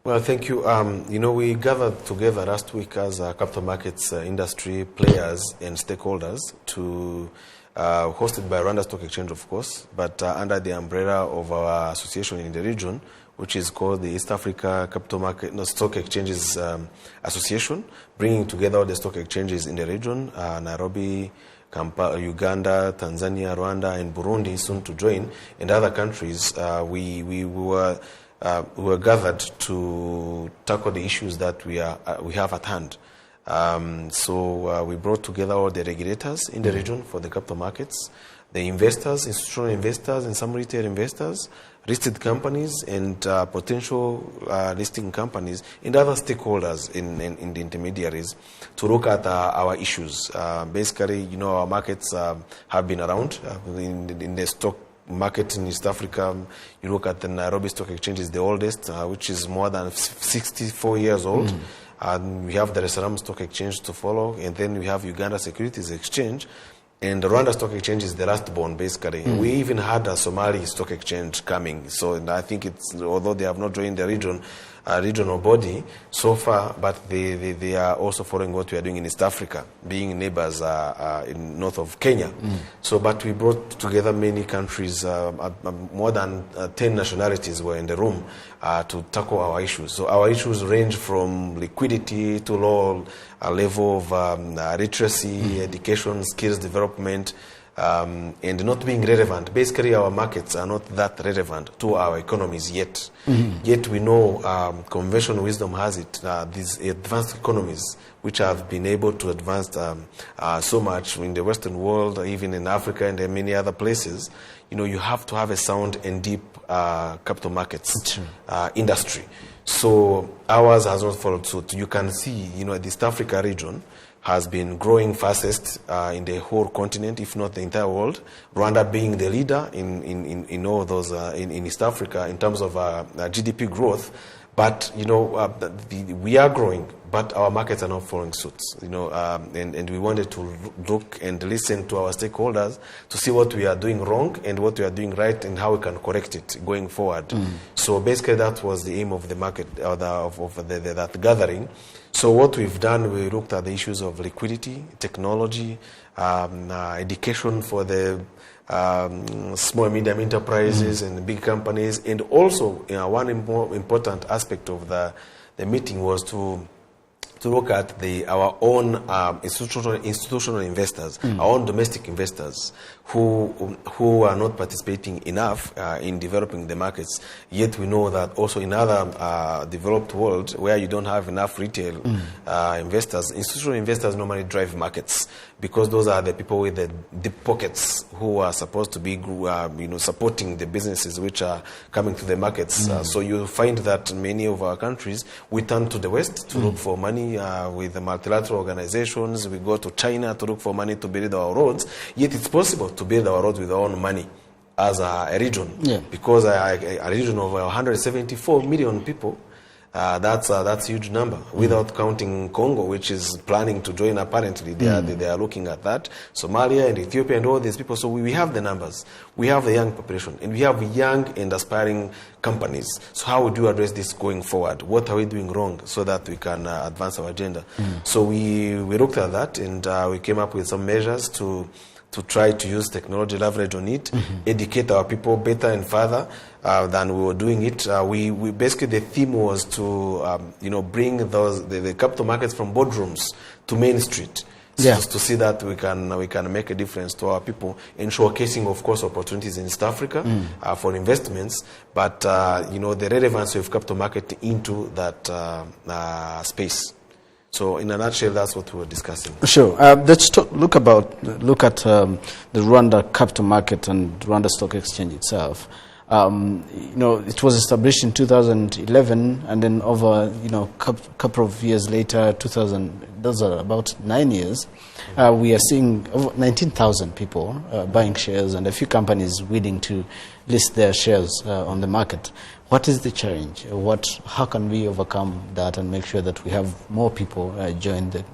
Well, thank you. We gathered together last week as capital markets industry players and stakeholders to hosted by Rwanda Stock Exchange, of course, but under the umbrella of our association in the region, which is called the East Africa Stock Exchanges Association, bringing together all the stock exchanges in the region, Nairobi, Kampala, Uganda, Tanzania, Rwanda, and Burundi, soon to join, and other countries. We were gathered to tackle the issues that we have at hand. So we brought together all the regulators in the region for the capital markets, the investors, institutional investors, and some retail investors, listed companies, and potential listing companies, and other stakeholders in the intermediaries to look at our issues. Basically, our markets have been around in the stock market in East Africa. You look at the Nairobi Stock Exchange, is the oldest, which is more than 64 years old. And we have the Dar es Salaam Stock Exchange to follow, and then we have Uganda Securities Exchange, and the Rwanda Stock Exchange is the last born, basically. We even had a Somali Stock Exchange coming, so I think it's, although they have not joined the regional body so far, but they are also following what we are doing in East Africa, being neighbors in north of Kenya. So, but we brought together many countries, more than 10 nationalities were in the room to tackle our issues. So our issues range from liquidity to low level of literacy, education, skills development, and not being relevant. Basically, our markets are not that relevant to our economies yet. Yet we know conventional wisdom has it, these advanced economies which have been able to advance so much in the Western world, even in Africa and in many other places, you have to have a sound and deep capital markets industry. So ours has not followed suit. You can see, the East Africa region has been growing fastest in the whole continent, if not the entire world. Rwanda being the leader in all those in East Africa in terms of GDP growth. But we are growing, but our markets are not following suit. And we wanted to look and listen to our stakeholders to see what we are doing wrong and what we are doing right, and how we can correct it going forward. So basically, that was the aim of the market, or that gathering. So what we've done, we looked at the issues of liquidity, technology, education for the small and medium enterprises and big companies, and also one more important aspect of the meeting was to look at our own institutional investors, our own domestic investors who are not participating enough in developing the markets. Yet we know that also in other developed world where you don't have enough retail investors, institutional investors normally drive markets, because those are the people with the deep pockets who are supposed to be supporting the businesses which are coming to the markets. So you find that many of our countries, we turn to the West to look for money with the multilateral organizations. We go to China to look for money to build our roads. Yet it's possible to build our roads with our own money as a region, because a region of 174 million people, that's a huge number, without counting Congo, which is planning to join. Apparently they are looking at that, Somalia and Ethiopia and all these people. So we have the numbers, we have the young population, and we have young and aspiring companies. So how would you address this going forward? What are we doing wrong so that we can advance our agenda? So we looked at that, and we came up with some measures to try to use technology, leverage on it, educate our people better and further than we were doing it. We basically, the theme was to bring the capital markets from boardrooms to Main Street, to see that we can make a difference to our people, in showcasing, of course, opportunities in East Africa for investments, but the relevance of capital market into that space. So, in a nutshell, that's what we were discussing. Sure. Let's look at the Rwanda capital market and Rwanda Stock Exchange itself. It was established in 2011, and then over couple of years later, those are about 9 years. We are seeing over 19,000 people buying shares, and a few companies willing to list their shares on the market. What is the challenge? How can we overcome that and make sure that we have more people join the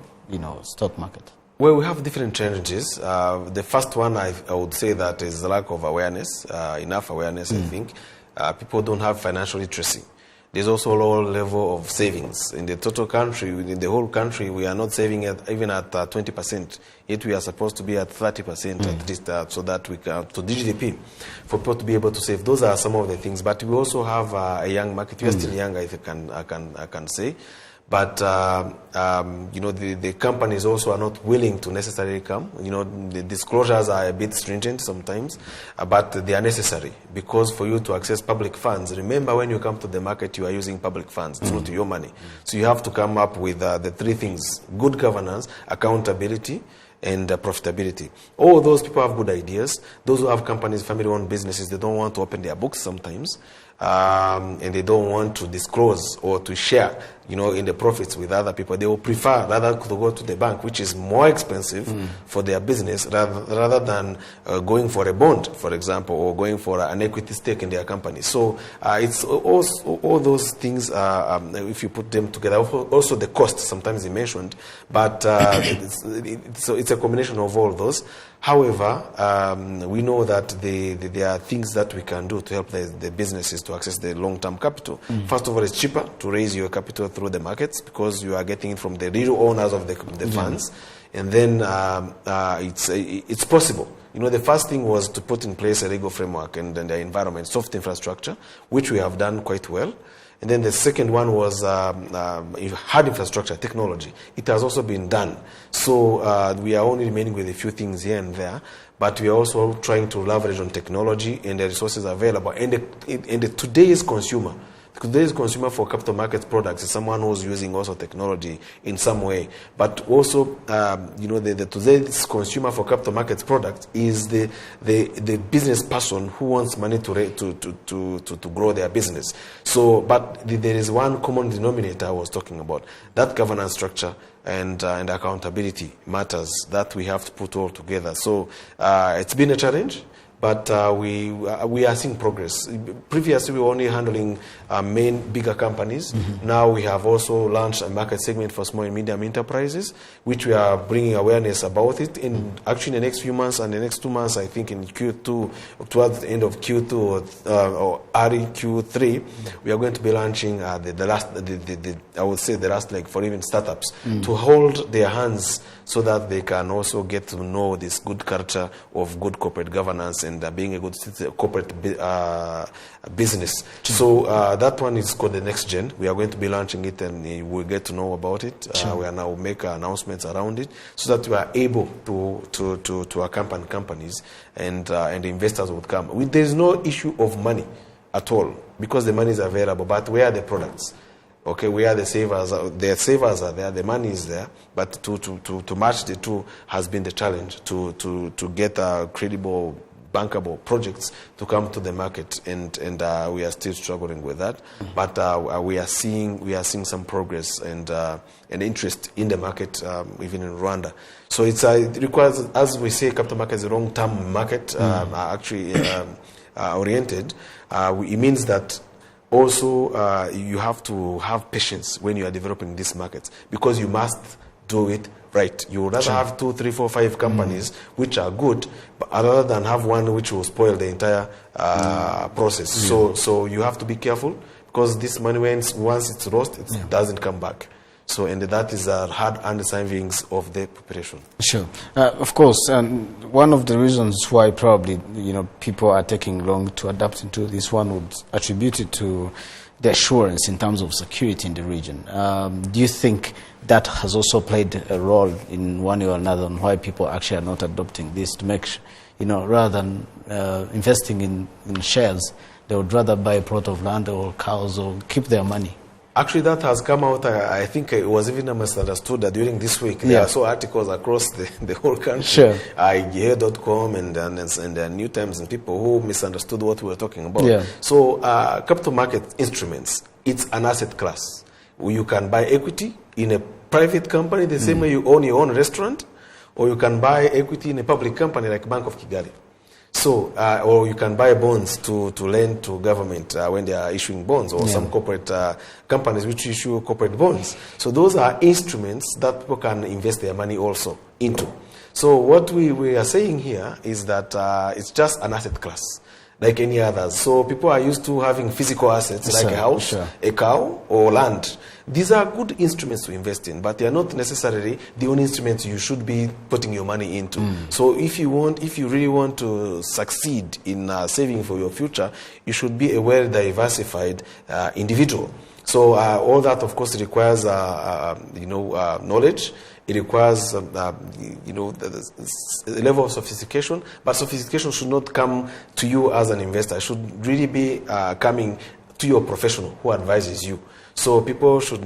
stock market? Well, we have different challenges. The first one, I would say, that is the lack of awareness, enough awareness, I think. People don't have financial literacy. There's also a low level of savings. In the total country, in the whole country, we are not saving even at 20%. Yet we are supposed to be at 30% at least, so that we can, to GDP, for people to be able to save. Those are some of the things. But we also have a young market. We are still young, I can say. But the companies also are not willing to necessarily come. The disclosures are a bit stringent sometimes, but they are necessary, because for you to access public funds, remember, when you come to the market, you are using public funds. It's not your money. So you have to come up with the three things: good governance, accountability, and profitability. All those people have good ideas. Those who have companies, family-owned businesses, they don't want to open their books sometimes, and they don't want to disclose or to share, in the profits with other people. They will prefer rather to go to the bank, which is more expensive for their business, rather than going for a bond, for example, or going for an equity stake in their company. So it's all those things, if you put them together. Also the cost, sometimes you mentioned, but it's a combination of all those. However, we know that there are things that we can do to help the businesses to access the long-term capital. First of all, it's cheaper to raise your capital through the markets, because you are getting it from the real owners of the funds. And then it's possible. The first thing was to put in place a legal framework and the environment, soft infrastructure, which we have done quite well. And then the second one was hard infrastructure, technology. It has also been done. So we are only remaining with a few things here and there, but we are also trying to leverage on technology and the resources available. And today's consumer for capital markets products is someone who's using also technology in some way. But also, today's consumer for capital markets products is the business person who wants money to grow their business. So, but there is one common denominator I was talking about. That governance structure and accountability matters that we have to put all together. So it's been a challenge, but we are seeing progress. Previously, we were only handling main bigger companies. Now we have also launched a market segment for small and medium enterprises, which we are bringing awareness about it. In actually, in the next few months and the next 2 months, I think in Q2, towards the end of Q2 or early Q3, we are going to be launching the last leg for even startups to hold their hands, so that they can also get to know this good culture of good corporate governance and being a good corporate business. So that one is called the Next Gen. We are going to be launching it, and we'll get to know about it. We are now make announcements around it, so that we are able to accompany companies and investors would come. There is no issue of money at all, because the money is available. But where are the products? Okay, where the savers are there, the money is there, but to match the two has been the challenge, to get credible, bankable projects to come to the market, and we are still struggling with that. But we are seeing some progress and interest in the market, even in Rwanda. So it requires, as we say, capital market is a long-term market, actually oriented. It means that also, you have to have patience when you are developing these markets, because you must do it right. You would rather have 2, 3, 4, 5 companies which are good, but rather than have one which will spoil the entire process. So you have to be careful, because this money, once it's lost, it doesn't come back. So, and that is a hard-earned savings of the population. Sure, of course, and one of the reasons why probably people are taking long to adapt into this one would attribute it to the assurance in terms of security in the region. Do you think that has also played a role in one way or another on why people actually are not adopting this, to make rather than investing in shares, they would rather buy a plot of land or cows or keep their money? Actually, that has come out. I think it was even misunderstood that during this week there are so articles across the whole country. Sure. IGA.com and New Times, and people who misunderstood what we were talking about. So capital market instruments, it's an asset class. You can buy equity in a private company the same way you own your own restaurant, or you can buy equity in a public company like Bank of Kigali. So, or you can buy bonds to lend to government when they are issuing bonds, or some corporate companies which issue corporate bonds. So those are instruments that people can invest their money also into. So what we are saying here is that it's just an asset class. like any others. So people are used to having physical assets like a house, a cow, or land. These are good instruments to invest in, but they are not necessarily the only instruments you should be putting your money into. So if you really want to succeed in saving for your future, you should be a well-diversified individual. So all that, of course, requires knowledge. It requires the level of sophistication, but sophistication should not come to you as an investor. It should really be coming to your professional who advises you. So people should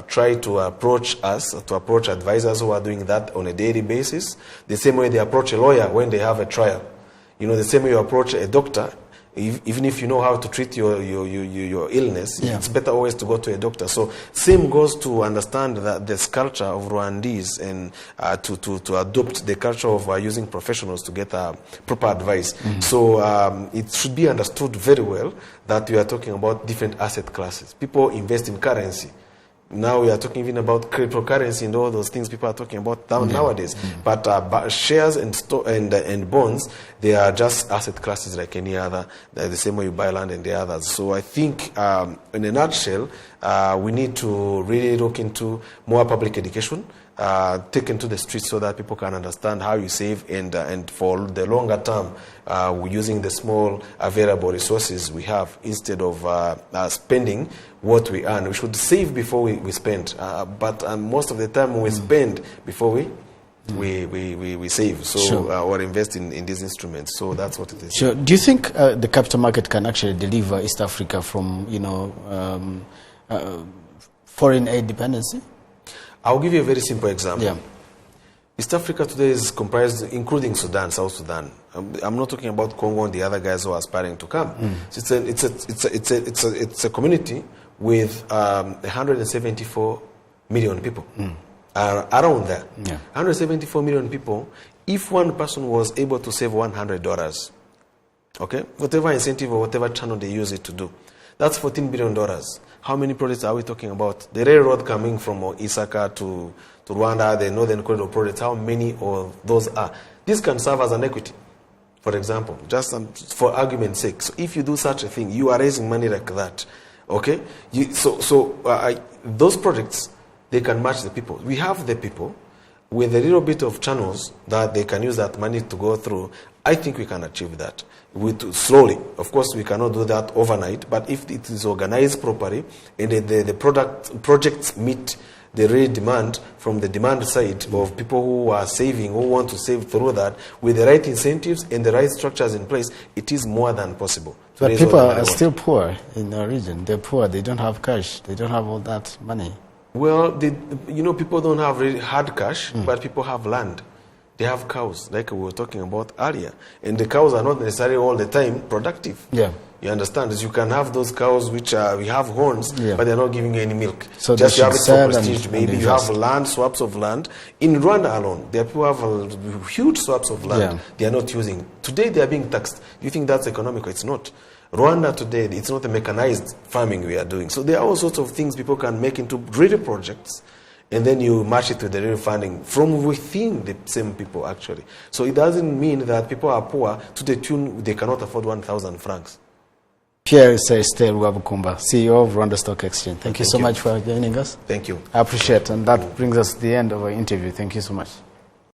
try to approach us, to approach advisors who are doing that on a daily basis, the same way they approach a lawyer when they have a trial. The same way you approach a doctor. Even if you know how to treat your illness, it's better always to go to a doctor. So same goes to understand that this culture of Rwandese and to adopt the culture of using professionals to get proper advice. So it should be understood very well that we are talking about different asset classes. People invest in currency. Now we are talking even about cryptocurrency and all those things people are talking about nowadays. But shares and bonds, they are just asset classes like any other. They're the same way you buy land and the others. So I think, in a nutshell, we need to really look into more public education, take into the streets so that people can understand how you save and for the longer term, we're using the small available resources we have instead of spending what we earn. We should save before we spend, but most of the time we spend before we save, so or invest in these instruments. So that's what it is. Sure. Do you think the capital market can actually deliver East Africa from foreign aid dependency? I'll give you a very simple example. East Africa today is comprised, including Sudan, South Sudan. I'm not talking about Congo and the other guys who are aspiring to come. So it's a community with 174 million people around there. 174 million people. If one person was able to save $100, okay, whatever incentive or whatever channel they use it to do, that's $14 billion. How many projects are we talking about? The railroad coming from Isaka to Rwanda, the Northern Corridor projects, how many of those are? This can serve as an equity, for example, just for argument's sake. So if you do such a thing, you are raising money like that, okay? Those projects, they can match the people. We have the people with a little bit of channels that they can use that money to go through. I think we can achieve that slowly. Of course, we cannot do that overnight, but if it is organized properly and the projects meet the real demand from the demand side of people who are saving, who want to save through that, with the right incentives and the right structures in place, it is more than possible. But people are still poor in our region. They're poor. They don't have cash. They don't have all that money. Well, people don't have really hard cash, but people have land. They have cows, like we were talking about earlier. And the cows are not necessarily all the time productive. You understand? You can have those cows which we have horns, but they're not giving you any milk. So just you have it for prestige. Maybe you have land, swaps of land. In Rwanda alone, there are people who have huge swaps of land they are not using. Today they are being taxed. Do you think that's economical? It's not. Rwanda today, it's not a mechanized farming we are doing. So there are all sorts of things people can make into real projects, and then you match it with the real funding from within the same people, actually. So it doesn't mean that people are poor to the tune they cannot afford 1,000 francs. Pierre Celestin Rwabukumba, CEO of Rwanda Stock Exchange. Thank you so much for joining us. Thank you. I appreciate it. And that brings us to the end of our interview. Thank you so much.